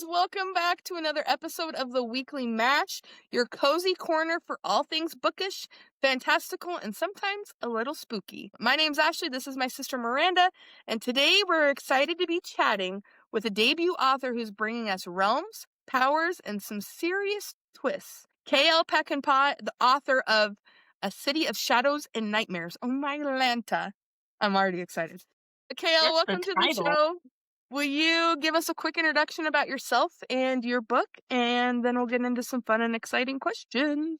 welcome back to another episode of the Weekly Match, your cozy corner for all things bookish, fantastical, and sometimes a little spooky. My name's Ashley, this is my sister Miranda, and today we're excited to be chatting with a debut author who's bringing us realms, powers, and some serious twists. K.L. Peckenpaugh, the author of A City of Shadows and Nightmares. Oh my Lanta. I'm already excited. K.L., welcome to the show. Will you give us a quick introduction about yourself and your book, and then we'll get into some fun and exciting questions.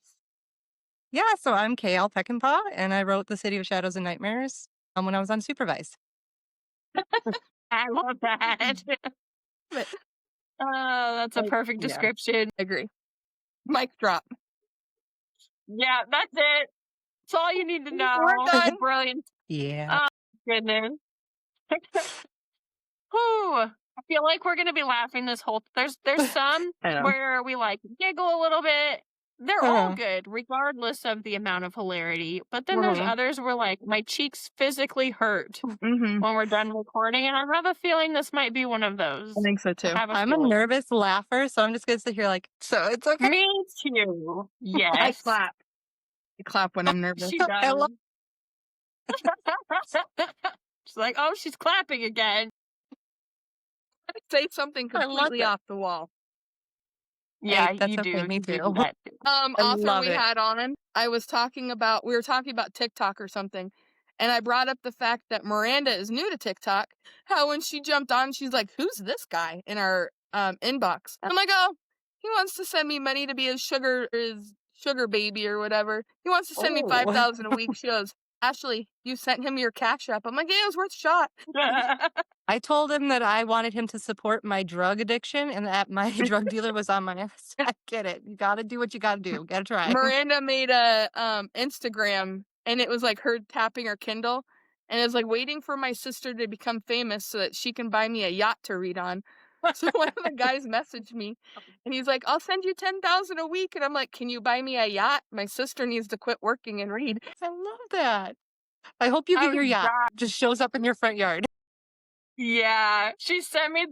Yeah, so I'm K.L. Peckenpaugh, and I wrote The City of Shadows and Nightmares when I was unsupervised. I love that. Oh, that's a perfect description. I agree. Mic drop. Yeah, that's it. That's all you need to know. We're done. Brilliant. Yeah. Oh, goodness. Whew. I feel like we're gonna be laughing this whole. There's some where we like giggle a little bit. They're all good, regardless of the amount of hilarity. But then there's others where like my cheeks physically hurt when we're done recording, and I have a feeling this might be one of those. I think so too. I'm a nervous laugher, so I'm just gonna sit here like, so it's okay. Me too. Yes. I clap. I clap when I'm nervous. She does. She's like, oh, she's clapping again. Say something completely off the wall. Yeah, hey, that's you okay. do. Me You too. do that too. Author we had on, we were talking about TikTok or something, and I brought up the fact that Miranda is new to TikTok. How when she jumped on, she's like, "Who's this guy?" in our inbox. I'm like, "Oh, he wants to send me money to be his sugar baby or whatever. He wants to send me $5,000 a week." She goes, "Ashley, you sent him your Cash App." I'm like, "Yeah, it was worth a shot." I told him that I wanted him to support my drug addiction and that my drug dealer was on my ass. I get it. You got to do what you got to do. Got to try. Miranda made a Instagram, and it was like her tapping her Kindle, and it was like waiting for my sister to become famous so that she can buy me a yacht to read on. So one of the guys messaged me, and he's like, "I'll send you $10,000 a week," and I'm like, "Can you buy me a yacht? My sister needs to quit working and read." I love that. I hope you get your yacht. Just shows up in your front yard. Yeah, she sent me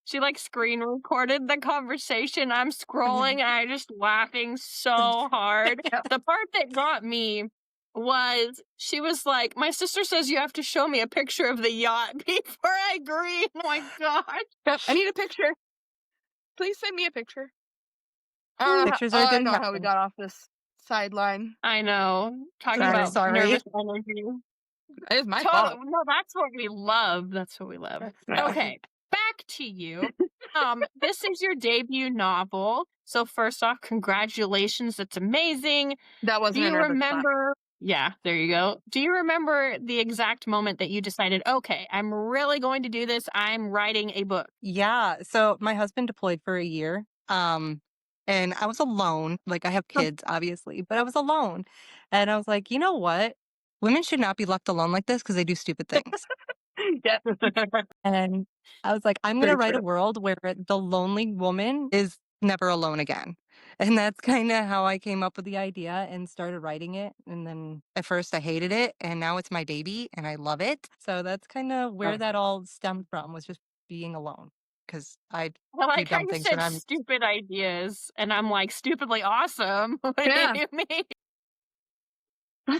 she like screen recorded the conversation. I'm scrolling and I just laughing so hard. The part that got me was she was like, my sister says you have to show me a picture of the yacht before I agree. Oh my God. I need a picture. Please send me a picture. Pictures are good. I don't know how we got off this sideline. I know. Talking about nervous energy. It's my fault. No, that's what we love. That's what we love. Okay, back to you. This is your debut novel. So first off, congratulations. That's amazing. That wasn't. Do you remember? Yeah, there you go. Do you remember the exact moment that you decided, okay, I'm really going to do this. I'm writing a book? Yeah. So my husband deployed for a year. And I was alone. Like I have kids, obviously, but I was alone. And I was like, you know what? Women should not be left alone like this because they do stupid things. Yeah. And I was like, I'm going to write a world where the lonely woman is never alone again. And that's kind of how I came up with the idea and started writing it. And then at first I hated it, and now it's my baby and I love it. So that's kind of where that all stemmed from, was just being alone. Because I do dumb things when I'm stupid ideas, and I'm like stupidly awesome. What do you mean?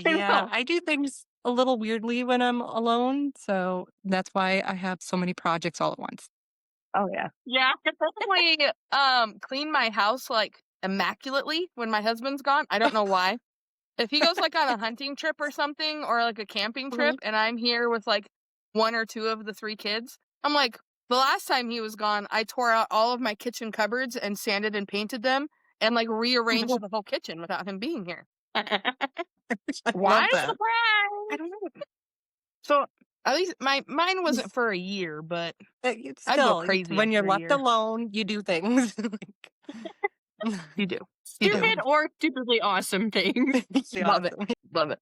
Yeah, I do things a little weirdly when I'm alone, so that's why I have so many projects all at once. Oh yeah. Yeah. Clean my house like immaculately when my husband's gone. I don't know why. If he goes like on a hunting trip or something, or like a camping trip, and I'm here with like one or two of the three kids, I'm like, the last time he was gone, I tore out all of my kitchen cupboards and sanded and painted them and like rearranged the whole kitchen without him being here. Why? I don't know. So at least mine wasn't for a year, but still, I'd go crazy when you're left alone, you do things. You do. Stupid or stupidly awesome things. Love it. Love it.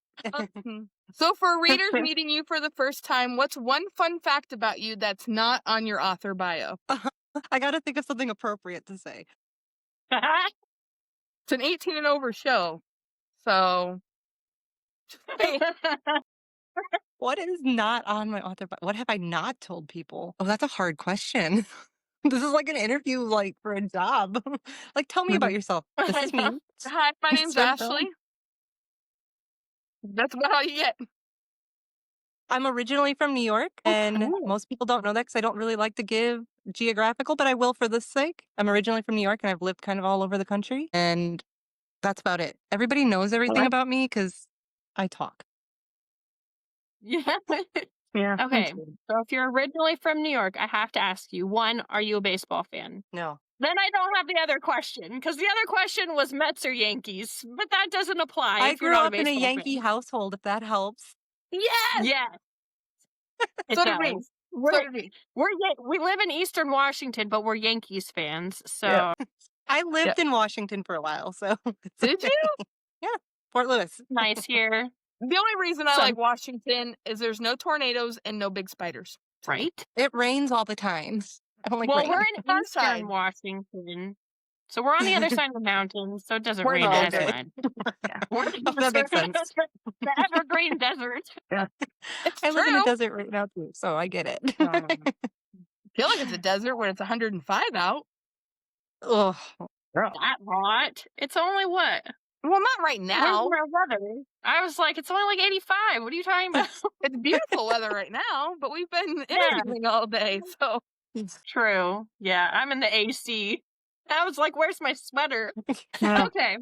So for readers meeting you for the first time, what's one fun fact about you that's not on your author bio? I got to think of something appropriate to say. It's an 18 and over show. So what is not on my author bio? What have I not told people? Oh, that's a hard question. This is like an interview, like, for a job. Like, tell me about yourself. This I is know. me. Hi, my name's Start going. Ashley. That's about all you get. I'm originally from New York, and cool. most people don't know that because I don't really like to give geographical, but I will for this sake. I'm originally from New York, and I've lived kind of all over the country, and that's about it. Everybody knows everything about me because I talk. Yeah. Yeah. Okay. So if you're originally from New York, I have to ask you, one, are you a baseball fan? No. Then I don't have the other question because the other question was Mets or Yankees, but that doesn't apply I if you're grew not a up in a baseball Yankee fan. household, if that helps. Yes. Yes, it So did we. does. So did we. We live in Eastern Washington, but we're Yankees fans. Yeah. So I Yeah. lived in Washington for a while, so it's Did okay. you? Yeah, Fort Lewis. nice here, The only reason I sun, like Washington is there's no tornadoes and no big spiders. So. right? It rains all the time. I don't like Well, rain. we're Far in side. Eastern Washington, so we're on the other side of the mountains, so it doesn't We're in rain the as desert. much. Yeah. We're in Oh, that makes sense. the evergreen desert. It's I live in a true. desert right now too, so I get it. I feel like it's a desert when it's 105 out. Ugh. Girl. That hot. It's only what? Well, not right Where's now. my weather? I was like, it's only like 85. What are you talking about? It's beautiful weather right now, but we've been Yeah. interviewing all day, so True. Yeah, I'm in the AC. I was like, where's my sweater? yeah. Okay,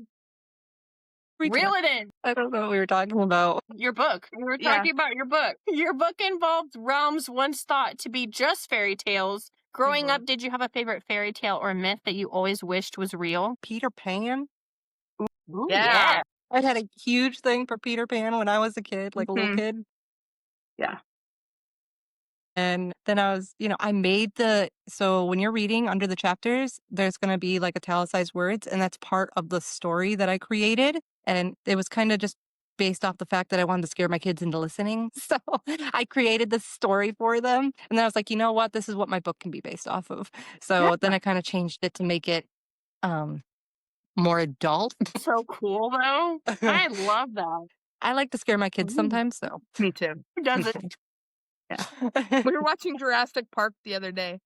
Reach reel out. it in. I don't know what we were talking about. Your book. We were Yeah. talking about your book. Your book involved realms once thought to be just fairy tales. Growing Mhm. up, did you have a favorite fairy tale or myth that you always wished was real? Peter Pan? Ooh, Yeah. I had a huge thing for Peter Pan when I was a kid, like a little Mhm. kid. Yeah. And then I was, I made so when you're reading under the chapters, there's going to be like italicized words, and that's part of the story that I created. And it was kind of just based off the fact that I wanted to scare my kids into listening. So I created this story for them. And then I was like, you know what? This is what my book can be based off of. So then I kind of changed it to make it more adult. So cool, though. I love that. I like to scare my kids Ooh. sometimes, so. Me too. Who doesn't? Yeah. We were watching Jurassic Park the other day,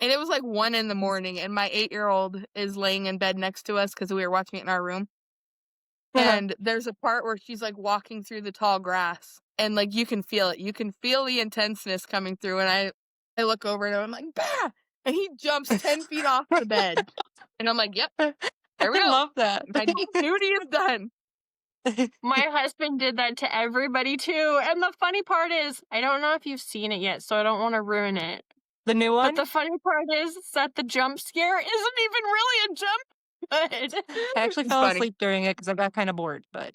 and it was like 1 in the morning, and my 8-year-old is laying in bed next to us because we were watching it in our room. And there's a part where she's like walking through the tall grass, and like you can feel it. You can feel the intenseness coming through. And I look over and I'm like, bah! And he jumps 10 feet off the bed. And I'm like, yep, there we I go. love that. My duty is done. My husband did that to everybody too. And the funny part is, I don't know if you've seen it yet, so I don't want to ruin it. The new one? But the funny part is that the jump scare isn't even really a jump. I actually It's fell funny. asleep during it because I got kind of bored, but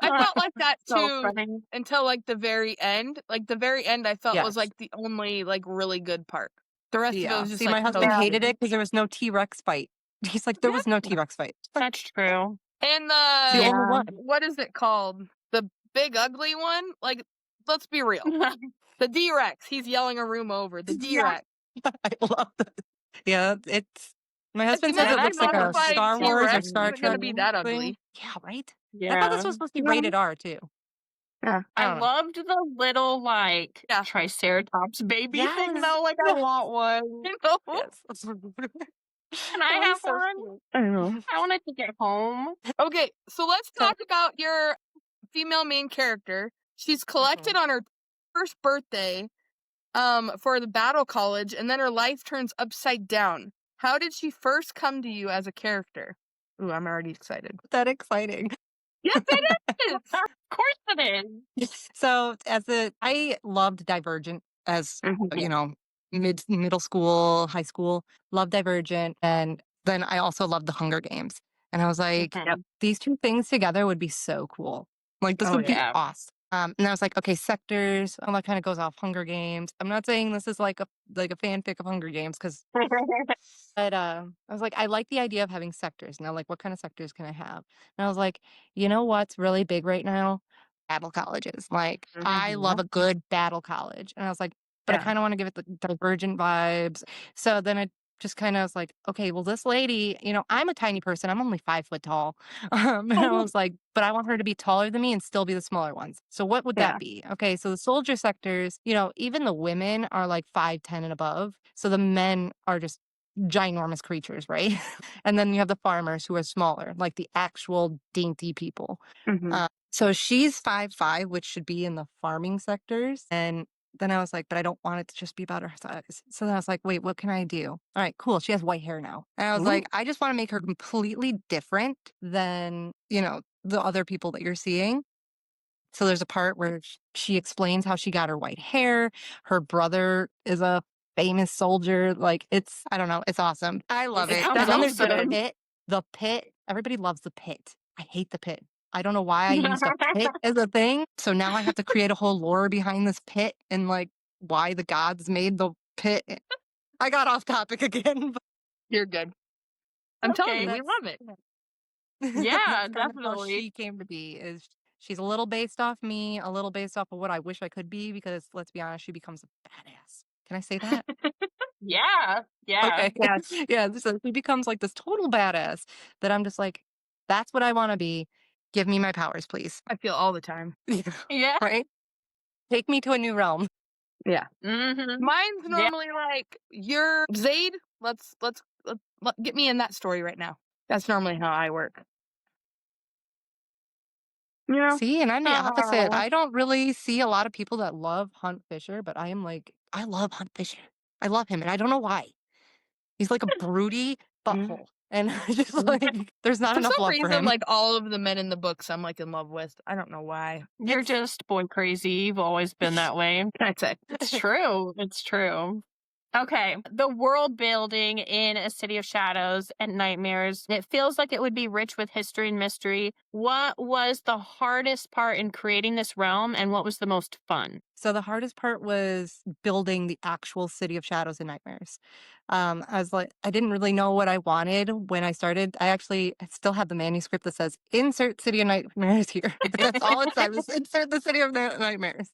I felt like that So too funny. until like the very end. Like the very end, I felt was Yes. like the only like really good part. The rest of it was just See, like my husband cozy. hated it because there was no T-Rex fight. He's like, there was no T-Rex fight. That's true. And It's the only one. what is it called? The big ugly one? Like, let's be real. The D-Rex. He's yelling a room over. The D-Rex. I love that. Yeah, my husband It's says it another looks like a modified Star Wars or T-Rex Star isn't gonna Trek be that thing. ugly. Yeah, right? I Yeah. thought this was supposed to be rated R too. Yeah. I don't know. loved the little like Yeah. Triceratops baby thing Yes. though. Like I want one. You know? Yes. Can I have one? Cute. I know. I want it to get home. Okay, so let's talk about your female main character. She's collected on her first birthday for the battle college, and then her life turns upside down. How did she first come to you as a character? Ooh, I'm already excited. That exciting. Yes, it is. Of course it is. So I loved Divergent as Mhm. middle school, high school, loved Divergent, and then I also loved the Hunger Games. And I was like, Mhm. these two things together would be so cool. Like this Oh, would be yeah. awesome. And I was like, okay, sectors. Oh, that kind of goes off Hunger Games. I'm not saying this is like a fanfic of Hunger Games because but I was like, I like the idea of having sectors. Now, like, what kind of sectors can I have? And I was like, you know what's really big right now? Battle colleges. Like, I love a good battle college. And I was like, but I Yeah. kind of want to give it the Divergent vibes. So then I just kind of was like, okay, well, this lady, I'm a tiny person. I'm only 5 foot tall. And I was like, but I want her to be taller than me and still be the smaller ones. So what would Yeah. that be? Okay, so the soldier sectors, even the women are like 5'10" and above. So the men are just ginormous creatures, right? And then you have the farmers who are smaller, like the actual dainty people. Mhm. So she's 5'5", which should be in the farming sectors. And then I was like, but I don't want it to just be about her size. So then I was like, wait, what can I do? All right, cool. She has white hair now. And I was Ooh. like, I just want to make her completely different than, the other people that you're seeing. So there's a part where she explains how she got her white hair. Her brother is a famous soldier. Like I don't know, it's awesome. I love It it. sounds And then there's the awesome. pit. The pit. Everybody loves the pit. I hate the pit. I don't know why I used a pit as a thing. So now I have to create a whole lore behind this pit and like why the gods made the pit. I got off topic again. But You're good. I'm telling Okay. you, we that's love it. Yeah, that's kind of how definitely. she came to be. Is she's a little based off me, a little based off of what I wish I could be, because let's be honest, she becomes a badass. Can I say that? Yeah. Yeah. Okay. Yes. Yeah, so she becomes like this total badass that I'm just like, that's what I want to be. Give me my powers, please. I feel all the time. Yeah. Yeah. Right? Take me to a new realm. Yeah. Mhm. Mine's Yeah. normally like, you're Zaid. Get me in that story right now. That's normally how I work. You know? See, and I'm the opposite. Oh. I don't really see a lot of people that love Hunt Fisher, but I am like, I love Hunt Fisher. I love him, and I don't know why. He's like a broody Mhm. butthole. And I just Mhm. like, there's not For enough some love for reason, him. like all of the men in the books I'm like in love with. I don't know why. You're just boy crazy. You've always been that way. That's it. It's true. It's true. Okay. The world building in A City of Shadows and Nightmares, it feels like it would be rich with history and mystery. What was the hardest part in creating this realm, and what was the most fun? So the hardest part was building the actual City of Shadows and Nightmares. I was like, I didn't really know what I wanted when I started. I still have the manuscript that says insert City of Nightmares here. But that's all it said was insert the City of Nightmares.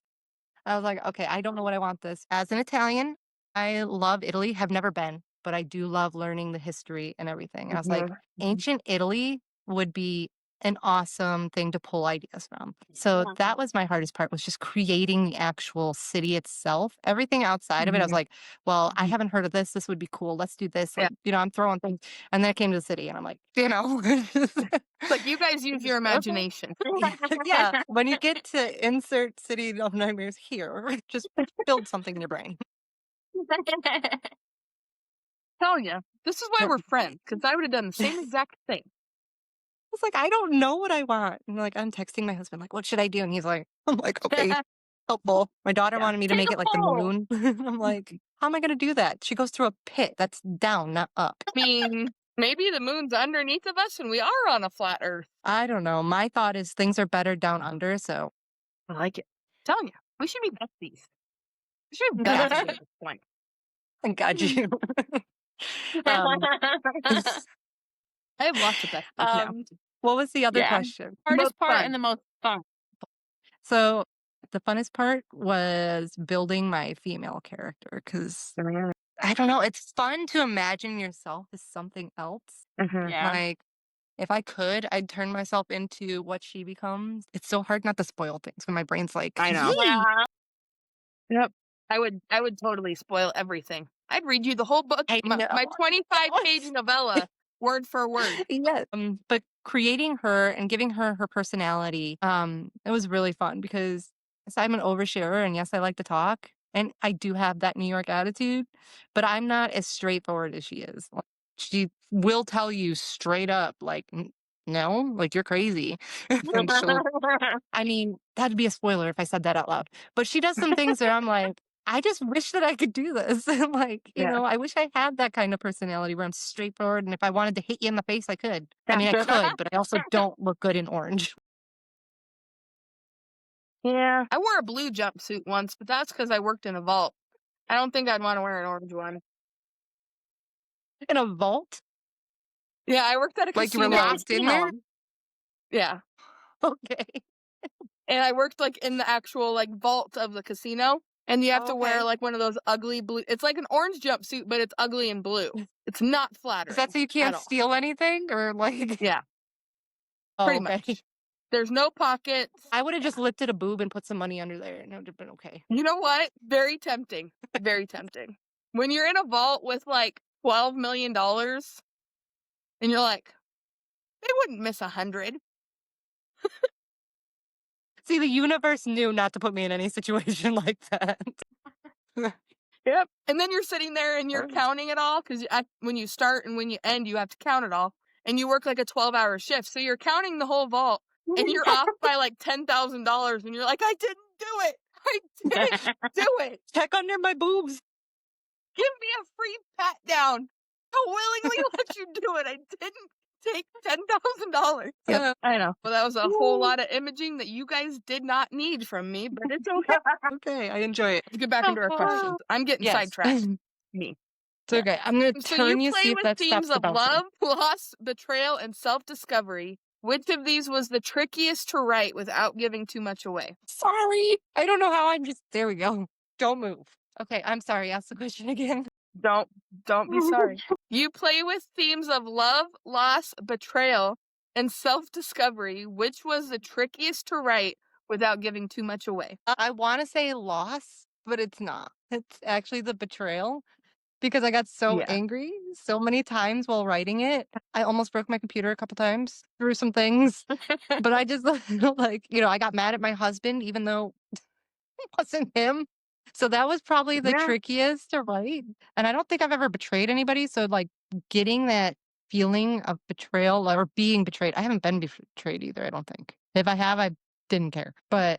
I was like, okay, I don't know what I want this. As an Italian, I love Italy, have never been, but I do love learning the history and everything. I was like, Mhm. ancient Italy would be an awesome thing to pull ideas from. So that was my hardest part, was just creating the actual city itself. Everything outside of it, I was Mhm. like, well, I haven't heard of this. This would be cool. Let's do this. Yeah. Like, I'm throwing things. And then I came to the city and I'm like, It's like you guys use your okay. imagination. Yeah, when you get to insert City of Nightmares here, just build something in your brain. Tell you. This is why Yep. we're friends, because I would have done the same exact thing. It's like, I don't know what I want. And like, I'm texting my husband, like, what should I do? And he's like, I'm like, okay, helpful. My daughter Yeah. wanted me to Take make a it like the poll. moon. I'm like, how am I going to do that? She goes through a pit that's down, not up. I mean, maybe the moon's underneath of us and we are on a flat Earth. I don't know. My thought is things are better down under. So I like it. Telling you, we should be besties. We should be besties at this point. I got you. um, I have lots of besties now. what was the other Yeah. question? Most Hardest part and fun. the most fun. So the funnest part was building my female character because I don't know, it's fun to imagine yourself as something else. Mhm. Yeah. Like, if I could, I'd turn myself into what she becomes. It's so hard not to spoil things when my brain's like, I know. "Yee!" Yeah. Yep. I would totally spoil everything. I'd read you the whole book, I know. my 25-page novella, word for word. Yeah. But creating her and giving her her personality, it was really fun because yes, I'm an oversharer and yes, I like to talk and I do have that New York attitude, but I'm not as straightforward as she is. Like, she will tell you straight up, like, no, like you're crazy. And I mean, that'd be a spoiler if I said that out loud. But she does some things where I'm like, I just wish that I could do this. Like, Yeah. I wish I had that kind of personality where I'm straightforward. And if I wanted to hit you in the face, I could. I mean, I could, but I also don't look good in orange. Yeah. I wore a blue jumpsuit once, but that's because I worked in a vault. I don't think I'd want to wear an orange one. In a vault? Yeah, I worked at a Like you were casino. locked in there? Yeah. Okay. And I worked like in the actual like vault of the casino. And you have to Okay. wear like one of those ugly blue. It's like an orange jumpsuit, but it's ugly and blue. It's not flattering. Is that so you at can't all. steal anything or like? Yeah, Oh, pretty okay. much. There's no pockets. I would have just lifted a boob and put some money under there, and it would have been okay. You know what? Very tempting. Very tempting. When you're in a vault with like $12 million, and you're like, they wouldn't miss 100. See, the universe knew not to put me in any situation like that. Yep. And then you're sitting there and you're counting it all because when you start and when you end, you have to count it all. And you work like a 12-hour shift. So you're counting the whole vault and you're off by like $10,000. And you're like, I didn't do it. I didn't do it. Check under my boobs. Give me a free pat down. I'll willingly let you do it. I didn't take $10,000. Yep, I know. Well, that was a whole lot of imaging that you guys did not need from me, but it's okay. Okay, I enjoy it. Let's get back into our questions. I'm getting sidetracked. Me. It's okay. I'm going to So turn you you, play see if with that themes stops the of bouncing. love, loss, betrayal, and self-discovery. Which of these was the trickiest to write without giving too much away? Sorry. I don't know how I'm just... There we go. Don't move. Okay, I'm sorry. Ask the question again. Don't be sorry. You play with themes of love, loss, betrayal, and self-discovery. Which was the trickiest to write without giving too much away? I want to say loss, but it's not. It's actually the betrayal because I got so angry so many times while writing it. I almost broke my computer a couple times through some things, but I just like, I got mad at my husband even though it wasn't him. So that was probably the trickiest to write. And I don't think I've ever betrayed anybody. So like getting that feeling of betrayal or being betrayed. I haven't been betrayed either, I don't think. If I have, I didn't care. But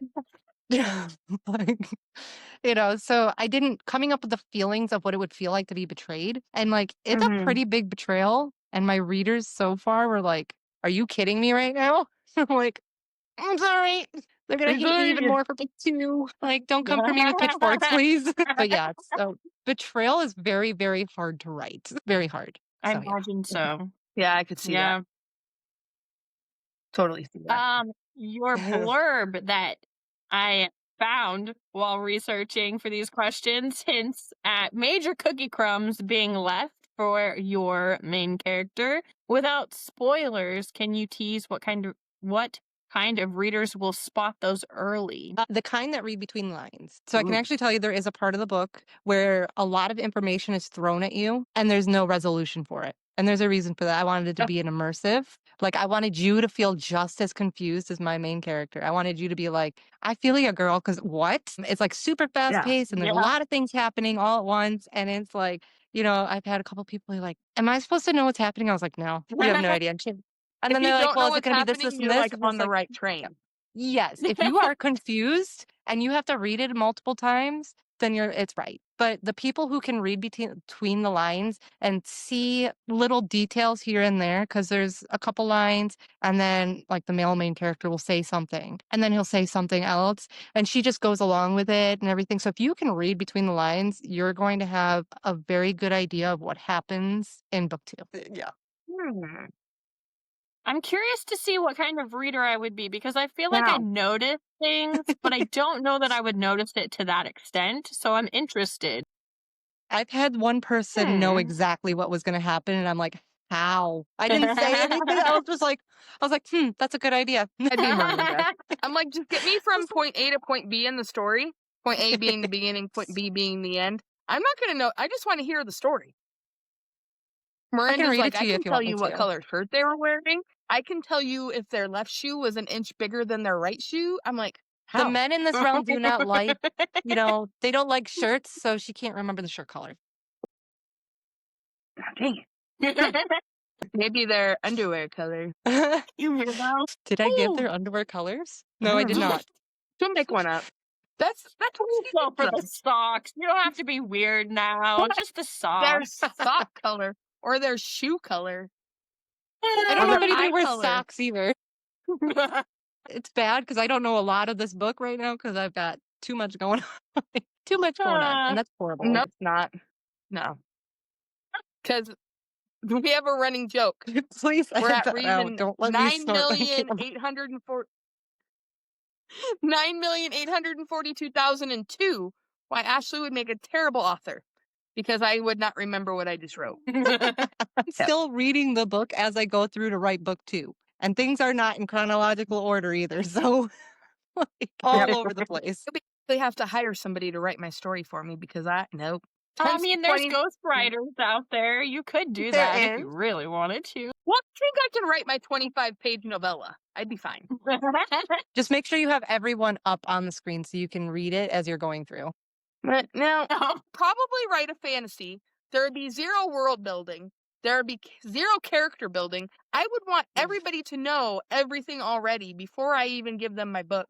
like, so I didn't coming up with the feelings of what it would feel like to be betrayed. And like it's a pretty big betrayal. And my readers so far were like, are you kidding me right now? I'm like, I'm sorry. They're gonna hate me even more for book 2. Like, don't come for me with pitchforks, please. But yeah, so betrayal is very, very hard to write. Very hard. I So, yeah. imagine so. Yeah, I could see that. Totally see that. Your blurb that I found while researching for these questions hints at major cookie crumbs being left for your main character. Without spoilers, can you tease what kind of readers will spot those early? The kind that read between lines. So I can actually tell you there is a part of the book where a lot of information is thrown at you and there's no resolution for it. And there's a reason for that. I wanted it to be an immersive. Like, I wanted you to feel just as confused as my main character. I wanted you to be like, I feel like a girl, because what? It's like super fast paced and there's a lot of things happening all at once. And it's like, I've had a couple people who are like, am I supposed to know what's happening? I was like, no, you have no idea. And then they're like, well, is it going to be this, and you're this? like And on it's the like, right train. yes, if you are confused and you have to read it multiple times, then it's right. But the people who can read between the lines and see little details here and there, because there's a couple lines, and then like the male main character will say something, and then he'll say something else, and she just goes along with it and everything. So if you can read between the lines, you're going to have a very good idea of what happens in book 2. Yeah. I'm curious to see what kind of reader I would be because I feel like I notice things, but I don't know that I would notice it to that extent. So I'm interested. I've had one person know exactly what was going to happen, and I'm like, how? I didn't say anything. I was like, that's a good idea. I'd be Miranda. I'm like, just get me from point A to point B in the story. Point A being the beginning, point B being the end. I'm not going to know. I just want to hear the story. Miranda's like, I can tell you what color shirt they were wearing. I can tell you if their left shoe was an inch bigger than their right shoe. I'm like, how? The men in this realm do not like, they don't like shirts, so she can't remember the shirt color. Dang it. Maybe their underwear color. Did I give their underwear colors? No, I did not. Don't make one up. That's go for the socks. You don't have to be weird now. Just the socks. Their sock color or their shoe color. I don't know if anybody wears socks either. It's bad because I don't know a lot of this book right now because I've got too much going on. Too much going on, and that's horrible. No, it's not. No. Because we have a running joke. Please, we're at reason don't let me snort. 9,842,002 why Ashley would make a terrible author, because I would not remember what I just wrote. I'm still reading the book as I go through to write book 2. And things are not in chronological order either. So like, all over the place. They have to hire somebody to write my story for me because nope. I mean, there's ghostwriters out there. You could do There that if is. you really wanted to. Well, I think I can write my 25-page novella. I'd be fine. Just make sure you have everyone up on the screen so you can read it as you're going through. But now, probably write a fantasy. There would be 0 world building. There would be 0 character building. I would want everybody to know everything already before I even give them my book.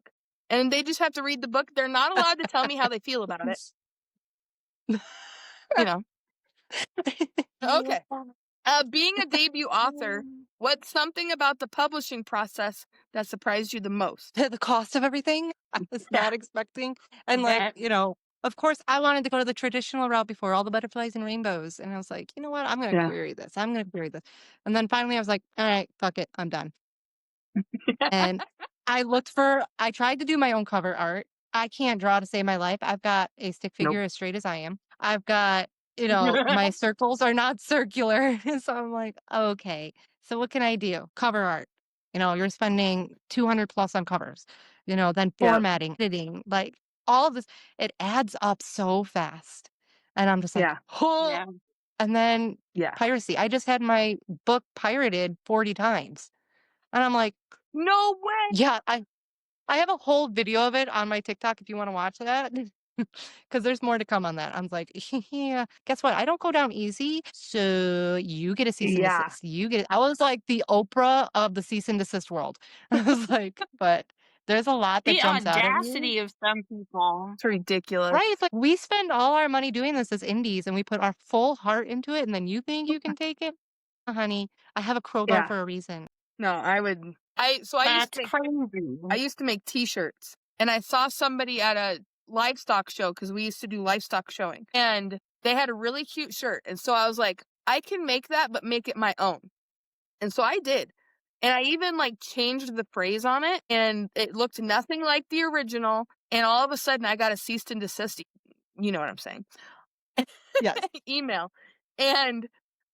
And they just have to read the book. They're not allowed to tell me how they feel about it. You know. Okay. Being a debut author, what's something about the publishing process that surprised you the most? The cost of everything I was not expecting. And like, of course, I wanted to go to the traditional route before, all the butterflies and rainbows. And I was like, you know what? I'm going to query this. I'm going to query this. And then finally I was like, all right, fuck it. I'm done. And I tried to do my own cover art. I can't draw to save my life. I've got a stick figure as straight as I am. I've got, my circles are not circular. So I'm like, okay, so what can I do? Cover art. You're spending 200 plus on covers, then formatting, editing, like all of this, it adds up so fast. And I'm just like, Yeah. And then piracy. I just had my book pirated 40 times. And I'm like, no way. Yeah, I have a whole video of it on my TikTok if you want to watch that. Because there's more to come on that. I'm like, yeah, guess what? I don't go down easy. So you get a cease and desist. I was like the Oprah of the cease and desist world. I was like, but there's a lot that the jumps out at you. audacity of some people. It's ridiculous. Right? It's like we spend all our money doing this as indies and we put our full heart into it and then you think you can take it? Honey, I have a crowbar for a reason. No, I would. I used to make T-shirts, and I saw somebody at a livestock show because we used to do livestock showing, and they had a really cute shirt, and so I was like, I can make that, but make it my own, and so I did, and I even changed the phrase on it, and it looked nothing like the original, and all of a sudden I got a cease and desist. You know what I'm saying? Yes. Email, and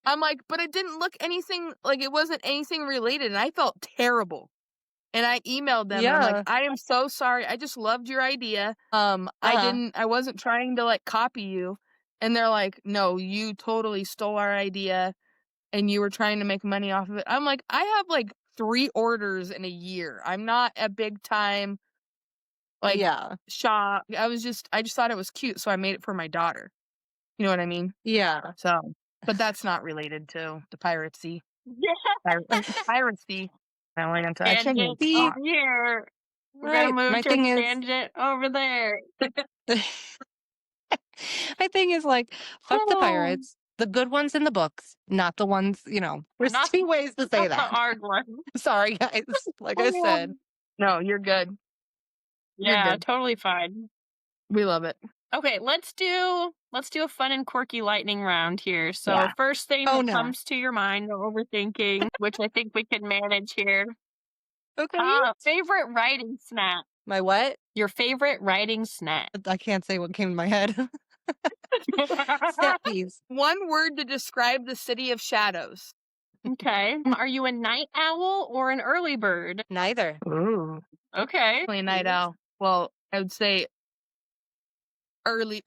I'm like, but it didn't look anything like it wasn't anything related. And I felt terrible. And I emailed them and I'm like, I am so sorry. I just loved your idea. I wasn't trying to copy you. And they're like, no, you totally stole our idea and you were trying to make money off of it. I'm like, I have 3 orders in a year. I'm not a big time shop. I just thought it was cute. So I made it for my daughter. You know what I mean? Yeah. So, but that's not related to the piracy. Piracy. I Tangent over here. We're gonna move my to thing a is, tangent over there. my thing is fuck the pirates. The good ones in the books, not the ones, there's 2 ways to say not that. The hard one. Sorry, guys. Like I said. No, you're good. Yeah, You're good. totally fine. We love it. Okay, let's do a fun and quirky lightning round here. So first thing that comes to your mind, no overthinking, which I think we can manage here. Okay. Favorite writing snack. My what? Your favorite writing snack. I can't say what came in my head. Snappies. One word to describe the city of shadows. Okay. Are you a night owl or an early bird? Neither. Ooh. Okay. A night owl. Well, I would say early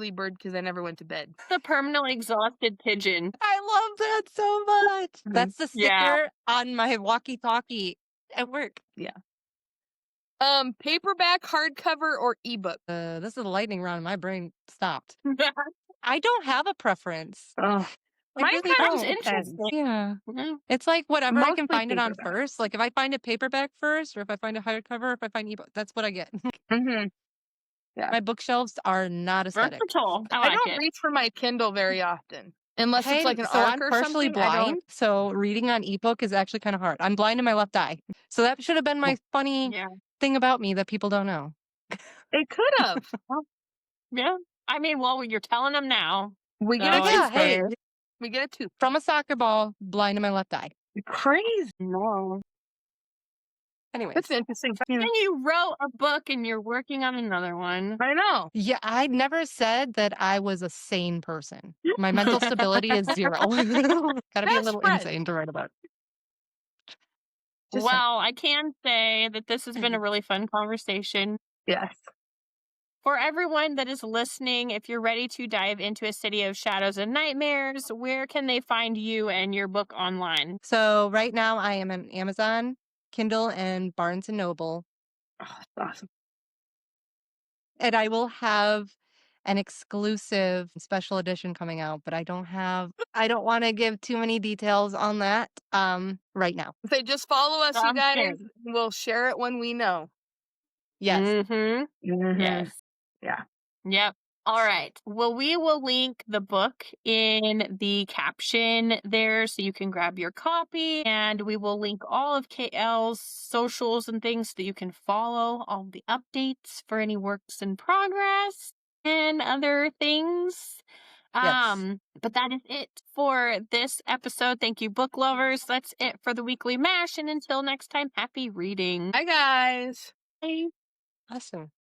bird because I never went to bed. The permanently exhausted pigeon. I love that so much. That's the sticker on my walkie-talkie at work. Yeah. Paperback, hardcover, or ebook? This is a lightning round. My brain stopped. I don't have a preference. Mine sounds interesting. Yeah. It's whatever I can find it on first. If I find a paperback first, or if I find a hardcover, if I find ebook, that's what I get. Mm-hmm. Yeah. My bookshelves are not aesthetic. Versatile. I don't reach for my Kindle very often. Unless it's an arc or I'm partially blind, so reading on ebook is actually kind of hard. I'm blind in my left eye. So that should have been my funny thing about me that people don't know. It could have. Yeah. I mean, well, you're telling them now. We get a tooth. We get a tooth. From a soccer ball, blind in my left eye. Crazy. No. Anyways. That's interesting. And you wrote a book and you're working on another one. I know. Yeah, I never said that I was a sane person. My mental stability is 0. Gotta be a Best little friend. insane to write about. Just saying. Well, I can say that this has been a really fun conversation. Yes. For everyone that is listening, if you're ready to dive into a city of shadows and nightmares, where can they find you and your book online? So right now I am on Amazon, Kindle, and Barnes & Noble. Oh, that's awesome. And I will have an exclusive special edition coming out, but I don't want to give too many details on that right now. Say, just follow us, you I'm guys. scared. We'll share it when we know. Yes. Mm-hmm. Yes. Yeah. Yep. All right. Well, we will link the book in the caption there so you can grab your copy. And we will link all of KL's socials and things so that you can follow all the updates for any works in progress and other things. Yes. But that is it for this episode. Thank you, book lovers. That's it for the weekly mash. And until next time, happy reading. Hi, guys. Bye. Awesome.